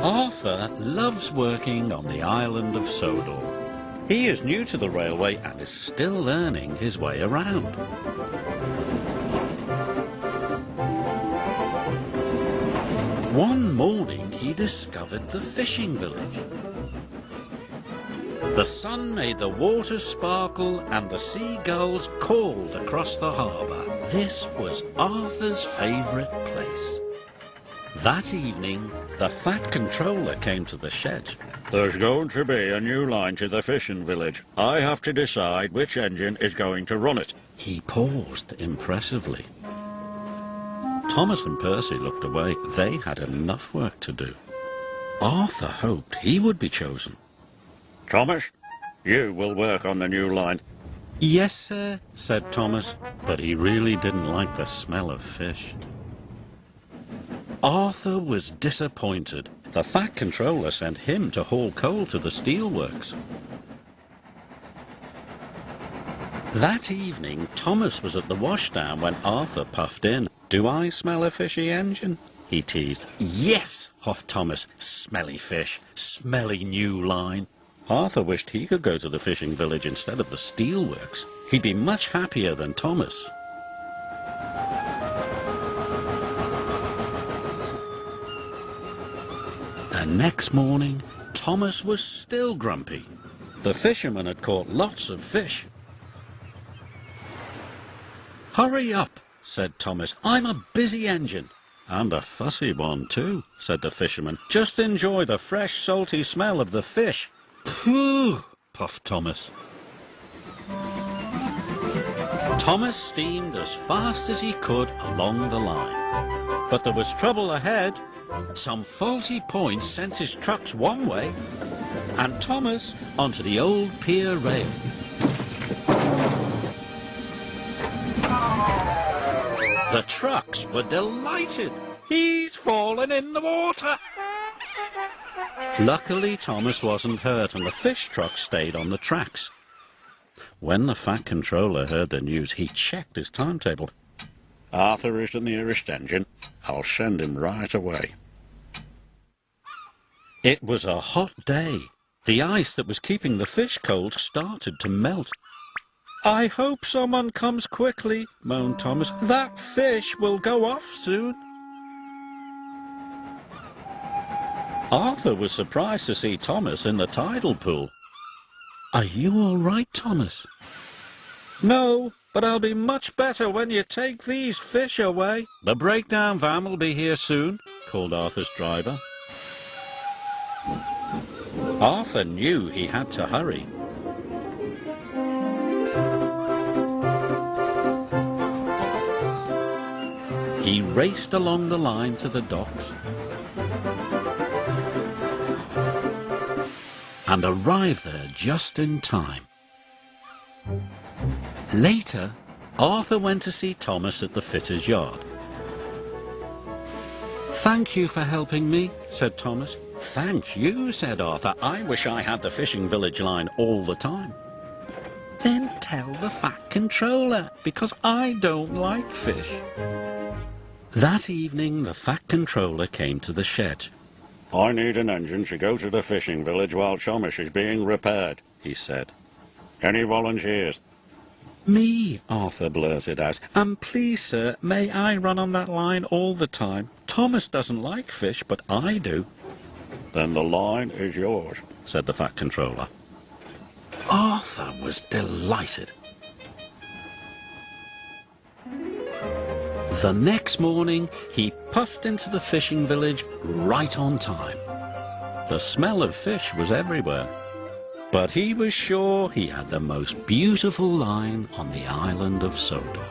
Arthur loves working on the island of Sodor. He is new to the railway and is still learning his way around. One morning he discovered the fishing village. The sun made the water sparkle and the seagulls called across the harbour. This was Arthur's favourite place. That evening, the fat controller came to the shed. There's going to be a new line to the fishing village. I have to decide which engine is going to run it. He paused impressively. Thomas and Percy looked away. They had enough work to do. Arthur hoped he would be chosen. Thomas, you will work on the new line. Yes, sir, said Thomas, but he really didn't like the smell of fish. Arthur was disappointed. The fat controller sent him to haul coal to the steelworks. That evening, Thomas was at the washdown when Arthur puffed in. "Do I smell a fishy engine?" he teased. "Yes," huffed Thomas. "Smelly fish, smelly new line." Arthur wished he could go to the fishing village instead of the steelworks. He'd be much happier than Thomas. The next morning, Thomas was still grumpy. The fisherman had caught lots of fish. "Hurry up," said Thomas. "I'm a busy engine." "And a fussy one too," said the fisherman. "Just enjoy the fresh, salty smell of the fish." "Phew," puffed Thomas. Thomas steamed as fast as he could along the line. But there was trouble ahead. Some faulty points sent his trucks one way, and Thomas onto the old pier rail. The trucks were delighted. "He's fallen in the water." Luckily, Thomas wasn't hurt, and the fish truck stayed on the tracks. When the fat controller heard the news, he checked his timetable. Arthur is the nearest engine. I'll send him right away. It was a hot day. The ice that was keeping the fish cold started to melt. "I hope someone comes quickly," moaned Thomas. "That fish will go off soon." Arthur was surprised to see Thomas in the tidal pool. "Are you all right, Thomas?" "No, but I'll be much better when you take these fish away." "The breakdown van will be here soon," called Arthur's driver. Arthur knew he had to hurry. He raced along the line to the docks and arrived there just in time. Later, Arthur went to see Thomas at the fitter's yard. "Thank you for helping me," said Thomas. "Thank you," said Arthur. "I wish I had the fishing village line all the time." "Then tell the fat controller, because I don't like fish." That evening, the fat controller came to the shed. I need an engine to go to the fishing village while Thomas is being repaired, he said. Any volunteers? "Me," Arthur blurted out. "And please, sir, may I run on that line all the time? Thomas doesn't like fish, but I do." "Then the line is yours," said the fat controller. Arthur was delighted. The next morning, he puffed into the fishing village right on time. The smell of fish was everywhere, but he was sure he had the most beautiful line on the island of Sodor.